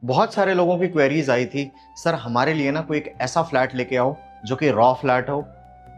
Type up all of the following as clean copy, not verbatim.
बहुत सारे लोगों की क्वेरीज आई थी, सर हमारे लिए ना कोई एक ऐसा फ्लैट लेके आओ जो कि रॉ फ्लैट हो,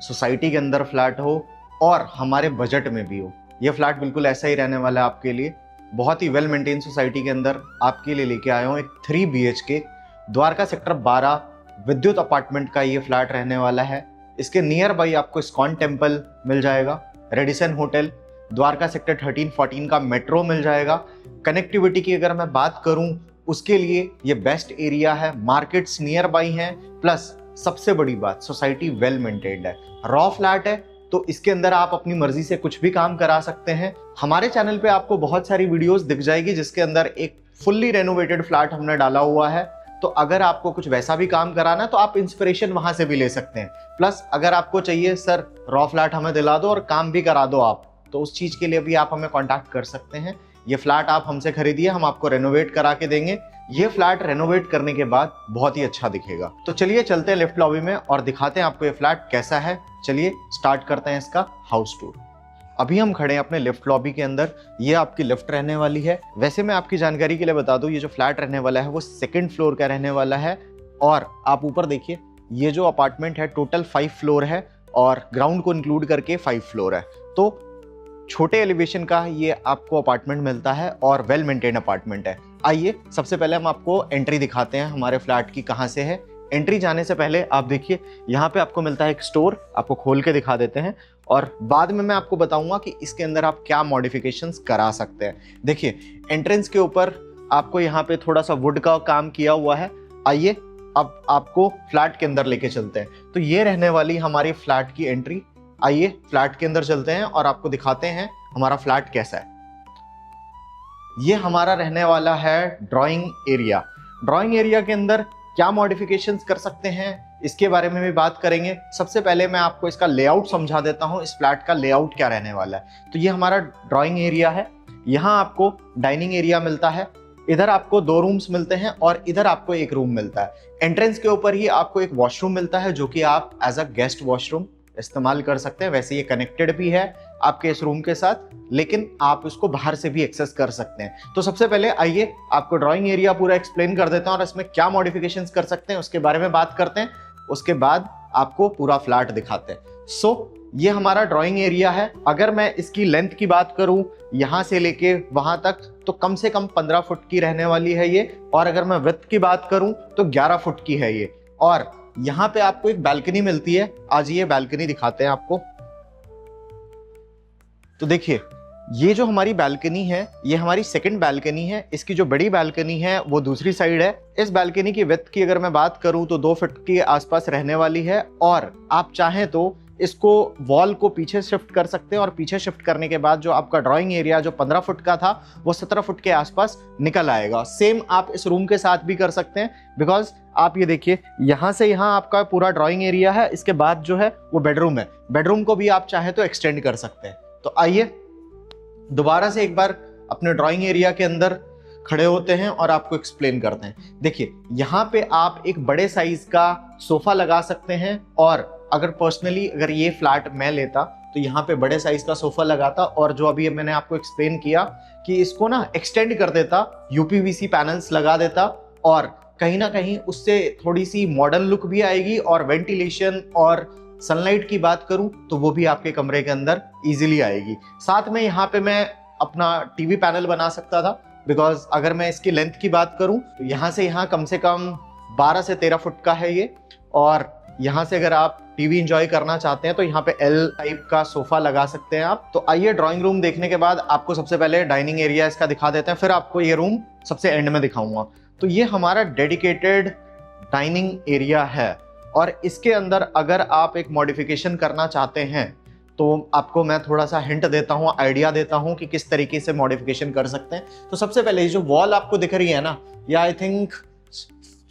सोसाइटी के अंदर फ्लैट हो और हमारे बजट में भी हो। ये फ्लैट बिल्कुल ऐसा ही रहने वाला है आपके लिए। बहुत ही वेल मेंटेन सोसाइटी के अंदर आपके लिए लेके आया हूँ एक 3 BHK द्वारका सेक्टर 12 विद्युत अपार्टमेंट का ये फ्लैट रहने वाला है। इसके नियर बाई आपको इस्कॉन टेम्पल मिल जाएगा, रेडिसन होटल, द्वारका सेक्टर 13-14 का मेट्रो मिल जाएगा। कनेक्टिविटी की अगर मैं बात करूं उसके लिए ये बेस्ट एरिया है, मार्केट्स नियर बाई हैं, प्लस सबसे बड़ी बात सोसाइटी वेल मेंटेन्ड है। रॉ फ्लैट है तो इसके अंदर आप अपनी मर्जी से कुछ भी काम करा सकते हैं। हमारे चैनल पे आपको बहुत सारी वीडियोस दिख जाएगी जिसके अंदर एक फुल्ली रेनोवेटेड फ्लैट हमने डाला हुआ है, तो अगर आपको कुछ वैसा भी काम कराना है तो आप इंस्पिरेशन वहां से भी ले सकते हैं। प्लस अगर आपको चाहिए सर रॉ फ्लैट हमें दिला दो और काम भी करा दो आप, तो उस चीज के लिए भी आप हमें कांटेक्ट कर सकते हैं। ये फ्लैट आप हमसे खरीदिए, हम आपको रेनोवेट करा के देंगे। ये फ्लैट रेनोवेट करने के बाद बहुत ही अच्छा दिखेगा। तो चलिए चलते हैं लिफ्ट लॉबी में और दिखाते हैं आपको ये फ्लैट कैसा है। चलिए स्टार्ट करते हैं इसका हाउस टूर। अभी हम खड़े हैं अपने लिफ्ट लॉबी के अंदर। ये आपकी लिफ्ट रहने वाली है। वैसे मैं आपकी जानकारी के लिए बता दूं, ये जो फ्लैट रहने वाला है वो 2nd फ्लोर का रहने वाला है। और आप ऊपर देखिए, ये जो अपार्टमेंट है टोटल 5 फ्लोर है और ग्राउंड को इंक्लूड करके 5 फ्लोर है। तो छोटे एलिवेशन का ये आपको अपार्टमेंट मिलता है और वेल मेंटेन अपार्टमेंट है। आइए सबसे पहले हम आपको एंट्री दिखाते हैं हमारे फ्लैट की कहाँ से है। एंट्री जाने से पहले आप देखिए, यहाँ पे आपको मिलता है एक स्टोर, आपको खोल के दिखा देते हैं और बाद में मैं आपको बताऊंगा कि इसके अंदर आप क्या मॉडिफिकेशंस करा सकते हैं। देखिए एंट्रेंस के ऊपर आपको यहाँ पे थोड़ा सा वुड का काम किया हुआ है। आइए अब आपको फ्लैट के अंदर लेके चलते हैं। तो ये रहने वाली हमारी फ्लैट की एंट्री। आइए फ्लैट के अंदर चलते हैं और आपको दिखाते हैं हमारा फ्लैट कैसा है। ये हमारा रहने वाला है ड्राइंग एरिया। ड्राइंग एरिया के अंदर क्या मॉडिफिकेशंस कर सकते हैं इसके बारे में भी बात करेंगे। सबसे पहले मैं आपको इसका लेआउट समझा देता हूं, इस फ्लैट का लेआउट क्या रहने वाला है। तो ये हमारा ड्राइंग एरिया है। यहाँ आपको डाइनिंग एरिया मिलता है, इधर आपको 2 रूम्स मिलते हैं और इधर आपको 1 रूम मिलता है। एंट्रेंस के ऊपर ही आपको एक वॉशरूम मिलता है जो कि आप एज अ गेस्ट वॉशरूम इस्तेमाल कर सकते हैं। वैसे ये कनेक्टेड भी है आपके इस रूम के साथ, लेकिन आप इसको बाहर से भी एक्सेस कर सकते हैं। तो सबसे पहले आइए आपको ड्राइंग एरिया पूरा एक्सप्लेन कर देता हूं और इसमें क्या मॉडिफिकेशंस कर सकते हैं उसके बारे में बात करते हैं। उसके बाद आपको पूरा फ्लैट दिखाते हैं। ये हमारा ड्राइंग एरिया है। अगर मैं इसकी लेंथ की बात करूं यहां से लेके वहां तक, तो कम से कम 15 फुट की रहने वाली है ये। और अगर मैं विड्थ की बात करूं तो 11 फुट की है ये। और यहाँ पे आपको एक बालकनी मिलती है। आज ये बालकनी दिखाते हैं आपको। तो देखिए ये जो हमारी बालकनी है ये हमारी 2nd बालकनी है। इसकी जो बड़ी बालकनी है वो दूसरी साइड है। इस बालकनी की विड्थ की अगर मैं बात करूं तो 2 फुट के आसपास रहने वाली है। और आप चाहें तो इसको वॉल को पीछे शिफ्ट कर सकते हैं और पीछे शिफ्ट करने के बाद जो आपका ड्राइंग एरिया जो 15 फुट का था वो 17 फुट के आसपास निकल आएगा। सेम आप इस रूम के साथ भी कर सकते हैं, बिकॉज आप ये देखिए यहाँ से यहाँ आपका पूरा ड्राइंग एरिया है। इसके बाद जो है वो बेडरूम है। बेडरूम को भी आप चाहें तो एक्सटेंड कर सकते हैं। तो आइए दोबारा से एक बार अपने ड्राइंग एरिया के अंदर खड़े होते हैं और आपको एक्सप्लेन करते हैं। देखिए यहाँ पे आप एक बड़े साइज का सोफा लगा सकते हैं। और अगर पर्सनली अगर ये फ्लैट मैं लेता तो यहाँ पे बड़े साइज का सोफा लगाता और जो अभी मैंने आपको एक्सप्लेन किया कि इसको ना एक्सटेंड कर देता, यूपीवीसी पैनल्स लगा देता और कहीं ना कहीं उससे थोड़ी सी मॉडर्न लुक भी आएगी। और वेंटिलेशन और सनलाइट की बात करूं तो वो भी आपके कमरे के अंदर इजीली आएगी। साथ में यहाँ पे मैं अपना टीवी पैनल बना सकता था, बिकॉज अगर मैं इसकी लेंथ की बात करूं तो यहाँ से यहाँ कम से कम 12 से 13 फुट का है ये। और यहाँ से अगर आप टीवी एंजॉय करना चाहते हैं तो यहाँ पे एल टाइप का सोफा लगा सकते हैं आप। तो आइए ड्राइंग रूम देखने के बाद आपको सबसे पहले डाइनिंग एरिया इसका दिखा देते हैं, फिर आपको ये रूम सबसे एंड में दिखाऊंगा। तो ये हमारा डेडिकेटेड डाइनिंग एरिया है और इसके अंदर अगर आप एक मॉडिफिकेशन करना चाहते हैं तो आपको मैं थोड़ा सा हिंट देता हूँ, आइडिया देता हूँ कि किस तरीके से मॉडिफिकेशन कर सकते हैं। तो सबसे पहले ये जो वॉल आपको दिख रही है ना, ये आई थिंक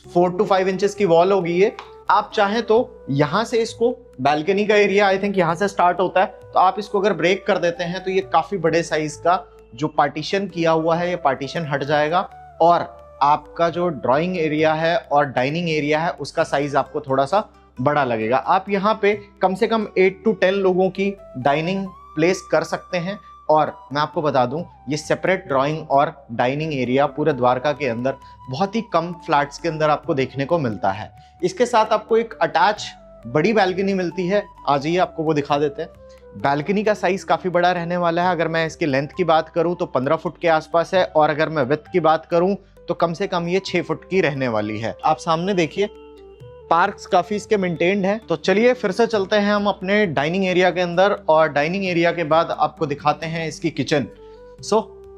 4 to 5 इंचेस की वॉल होगी ये। आप चाहें तो यहाँ से इसको, बालकनी का एरिया आई थिंक यहाँ से स्टार्ट होता है, तो आप इसको अगर ब्रेक कर देते हैं तो ये काफी बड़े साइज का जो पार्टीशन किया हुआ है ये पार्टीशन हट जाएगा और आपका जो ड्राइंग एरिया है और डाइनिंग एरिया है उसका साइज आपको थोड़ा सा बड़ा लगेगा। आप यहाँ पे कम से कम 8 to 10 लोगों की डाइनिंग प्लेस कर सकते हैं। और मैं आपको बता दूं, ये सेपरेट ड्राइंग और डाइनिंग एरिया पूरे द्वारका के अंदर बहुत ही कम फ्लैट्स के अंदर आपको देखने को मिलता है। इसके साथ आपको एक अटैच बड़ी बैल्कनी मिलती है। आ जाइए, आपको वो दिखा देते हैं। बैल्कनी का साइज काफी बड़ा रहने वाला है। अगर मैं इसकी लेंथ की बात करूं तो 15 फुट के आसपास है, और अगर मैं विड्थ की बात करूं तो कम से कम ये 6 फुट की रहने वाली है। आप सामने देखिए, पार्क्स काफी इसके मेंटेन्ड हैं। तो चलिए फिर से चलते हैं हम अपने डाइनिंग एरिया के अंदर, और डाइनिंग एरिया के बाद आपको दिखाते हैं इसकी किचन।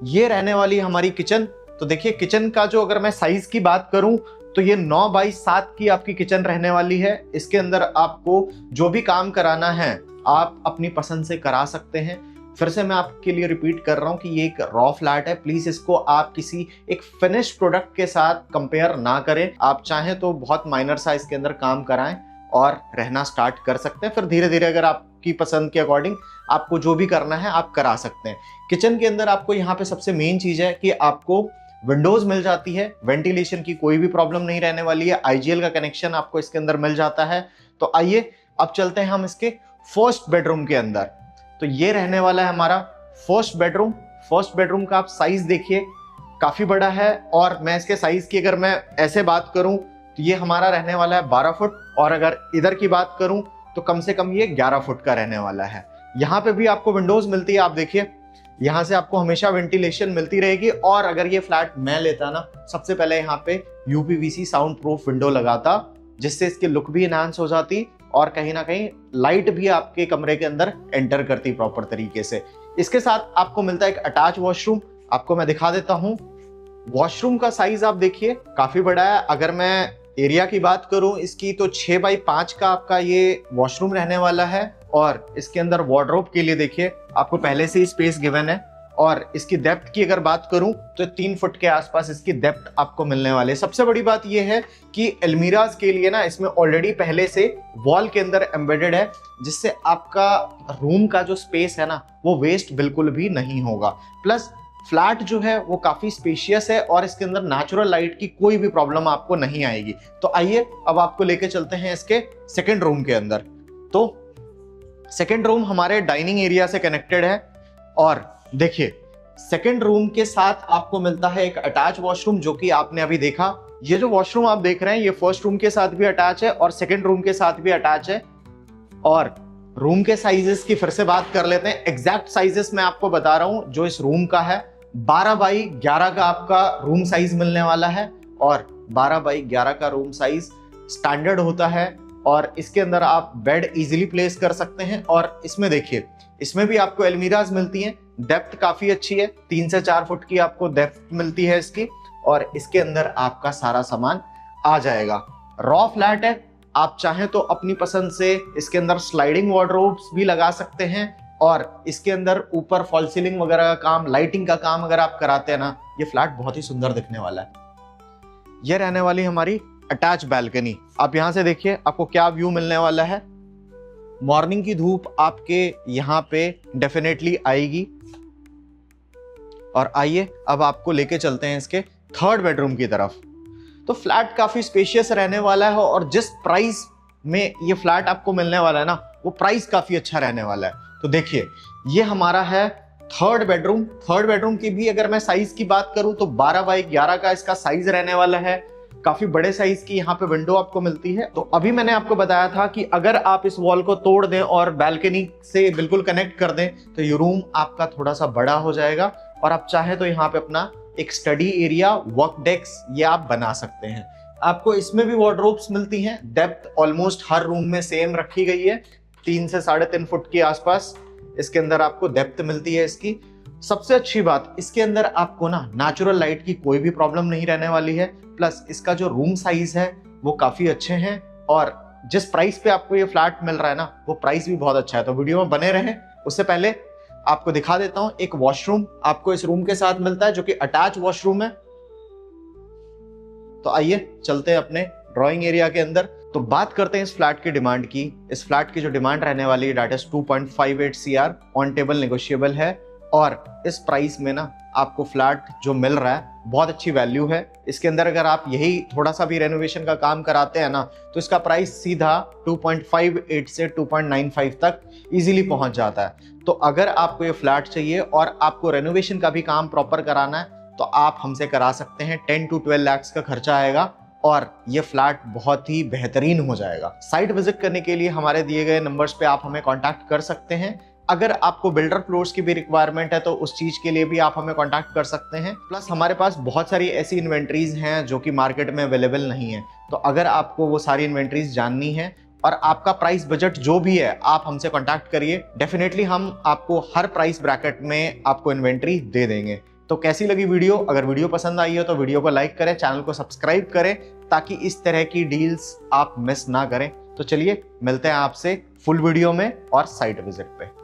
ये रहने वाली हमारी किचन। तो देखिए, किचन का जो अगर मैं साइज की बात करूं तो ये 9 बाई 7 की आपकी किचन रहने वाली है। इसके अंदर आपको जो भी काम कराना है आप अपनी पसंद से करा सकते हैं। फिर से मैं आपके लिए रिपीट कर रहा हूं कि ये एक रॉ फ्लैट है। प्लीज इसको आप किसी एक फिनिश प्रोडक्ट के साथ कंपेयर ना करें। आप चाहें तो बहुत माइनर साइज के अंदर काम कराएं और रहना स्टार्ट कर सकते हैं। फिर धीरे धीरे अगर आपकी पसंद के अकॉर्डिंग आपको जो भी करना है आप करा सकते हैं। किचन के अंदर आपको यहाँ पे सबसे मेन चीज है कि आपको विंडोज मिल जाती है। वेंटिलेशन की कोई भी प्रॉब्लम नहीं रहने वाली है। आईजीएल का कनेक्शन आपको इसके अंदर मिल जाता है। तो आइए अब चलते हैं हम इसके फर्स्ट बेडरूम के अंदर। तो ये रहने वाला है हमारा फर्स्ट बेडरूम। फर्स्ट बेडरूम का आप साइज देखिए, काफी बड़ा है। और मैं इसके साइज की अगर मैं ऐसे बात करूं तो ये हमारा रहने वाला है 12 फुट, और अगर इधर की बात करूं तो कम से कम ये 11 फुट का रहने वाला है। यहाँ पे भी आपको विंडोज मिलती है। आप देखिए, यहाँ से आपको हमेशा वेंटिलेशन मिलती रहेगी। और अगर ये फ्लैट मैं लेता ना, सबसे पहले यहाँ पे यूपीवीसी साउंड प्रूफ विंडो लगाता, जिससे इसकी लुक भी इनहांस हो जाती और कहीं ना कहीं लाइट भी आपके कमरे के अंदर एंटर करती प्रॉपर तरीके से। इसके साथ आपको मिलता है एक अटैच वॉशरूम। आपको मैं दिखा देता हूं। वॉशरूम का साइज आप देखिए, काफी बड़ा है। अगर मैं एरिया की बात करूं इसकी, तो 6 बाई 5 का आपका ये वॉशरूम रहने वाला है। और इसके अंदर वार्डरोब के लिए देखिए आपको पहले से ही स्पेस गिवन है। और इसकी डेप्थ की अगर बात करूं तो 3 फुट के आसपास इसकी डेप्थ आपको मिलने वाली है। सबसे बड़ी बात यह है कि अलमीराज के लिए ना इसमें ऑलरेडी पहले से वॉल के अंदर एम्बेडेड है, जिससे आपका रूम का जो स्पेस है ना वो वेस्ट बिल्कुल भी नहीं होगा। प्लस फ्लैट जो है वो काफी स्पेशियस है और इसके अंदर नेचुरल लाइट की कोई भी प्रॉब्लम आपको नहीं आएगी। तो आइए अब आपको लेके चलते हैं इसके सेकेंड रूम के अंदर। तो सेकेंड रूम हमारे डाइनिंग एरिया से कनेक्टेड है। और देखिए, सेकेंड रूम के साथ आपको मिलता है एक अटैच वॉशरूम, जो कि आपने अभी देखा। ये जो वॉशरूम आप देख रहे हैं ये फर्स्ट रूम के साथ भी अटैच है और सेकेंड रूम के साथ भी अटैच है। और रूम के साइजेस की फिर से बात कर लेते हैं। एग्जैक्ट साइजेस मैं आपको बता रहा हूं। जो इस रूम का है 12 बाई 11 का आपका रूम साइज मिलने वाला है। और 12 बाई 11 का रूम साइज स्टैंडर्ड होता है और इसके अंदर आप बेड इजीली प्लेस कर सकते हैं। और इसमें देखिए, इसमें भी आपको अलमीराज मिलती हैं। डेप्थ काफी अच्छी है, 3 से 4 फुट की आपको डेप्थ मिलती है इसकी। और इसके अंदर आपका सारा सामान आ जाएगा। रॉ फ्लैट है, आप चाहें तो अपनी पसंद से इसके अंदर स्लाइडिंग वार्डरोब्स भी लगा सकते हैं। और इसके अंदर ऊपर फॉल सीलिंग वगैरह का काम, लाइटिंग का काम अगर आप कराते हैं ना, ये फ्लैट बहुत ही सुंदर दिखने वाला है। ये रहने वाली हमारी अटैच बैल्कनी। आप यहां से देखिए आपको क्या व्यू मिलने वाला है। मॉर्निंग की धूप आपके यहाँ पे डेफिनेटली आएगी। और आइए अब आपको लेके चलते हैं इसके थर्ड बेडरूम की तरफ। तो फ्लैट काफी स्पेशियस रहने वाला है और जिस प्राइस में ये फ्लैट आपको मिलने वाला है ना, वो प्राइस काफी अच्छा रहने वाला है। तो देखिए, ये हमारा है थर्ड बेडरूम। थर्ड बेडरूम की भी अगर मैं साइज की बात करूं तो 12 बाई 11 का इसका साइज रहने वाला है। काफी बड़े साइज की यहाँ पे विंडो आपको मिलती है। तो अभी मैंने आपको बताया था कि अगर आप इस वॉल को तोड़ दें और बैल्कनी से बिल्कुल कनेक्ट कर दें तो ये रूम आपका थोड़ा सा बड़ा हो जाएगा। और आप चाहे तो यहाँ पे अपना एक स्टडी एरिया, वर्क डेस्क ये आप बना सकते हैं। आपको इसमें भी वार्डरोब्स मिलती हैं। डेप्थ ऑलमोस्ट हर रूम में सेम रखी गई है, 3 से 3.5 फुट के आसपास इसके अंदर आपको डेप्थ मिलती है इसकी। सबसे अच्छी बात, इसके अंदर आपको ना नेचुरल लाइट की कोई भी प्रॉब्लम नहीं रहने वाली है। प्लस इसका जो रूम साइज है वो काफी अच्छे हैं। और जिस प्राइस पे आपको ये फ्लैट मिल रहा है ना, वो प्राइस भी बहुत अच्छा है। तो वीडियो में बने रहें। उससे पहले आपको दिखा देता हूं, एक वॉशरूम आपको इस रूम के साथ मिलता है जो कि अटैच वॉशरूम है। तो आइए चलते हैं अपने ड्राइंग एरिया के अंदर। तो बात करते हैं इस फ्लैट की डिमांड की। इस फ्लैट की जो डिमांड रहने वाली है that is 2.58 CR, on table negotiable है। और इस प्राइस में ना आपको फ्लैट जो मिल रहा है बहुत अच्छी वैल्यू है इसके अंदर। अगर आप यही थोड़ा सा भी रेनोवेशन का काम कराते हैं ना तो इसका प्राइस सीधा 2.58 से 2.95 तक इजीली पहुंच जाता है। तो अगर आपको ये फ्लैट चाहिए और आपको रेनोवेशन का भी काम प्रॉपर कराना है तो आप हमसे करा सकते हैं। 10 to 12 लाख का खर्चा आएगा और ये फ्लैट बहुत ही बेहतरीन हो जाएगा। साइट विजिट करने के लिए हमारे दिए गए नंबर्स पे आप हमें कांटेक्ट कर सकते हैं। अगर आपको बिल्डर फ्लोर्स की भी रिक्वायरमेंट है तो उस चीज के लिए भी आप हमें कांटेक्ट कर सकते हैं। प्लस हमारे पास बहुत सारी ऐसी इन्वेंट्रीज हैं जो कि मार्केट में अवेलेबल नहीं है, तो अगर आपको वो सारी इन्वेंट्रीज जाननी है और आपका प्राइस बजट जो भी है आप हमसे कांटेक्ट करिए। डेफिनेटली हम आपको हर प्राइस ब्रैकेट में आपको इन्वेंट्री दे देंगे। तो कैसी लगी वीडियो? अगर वीडियो पसंद आई हो तो वीडियो को लाइक करें, चैनल को सब्सक्राइब करें ताकि इस तरह की डील्स आप मिस ना करें। तो चलिए मिलते हैं आपसे फुल वीडियो में और साइट विजिट पे।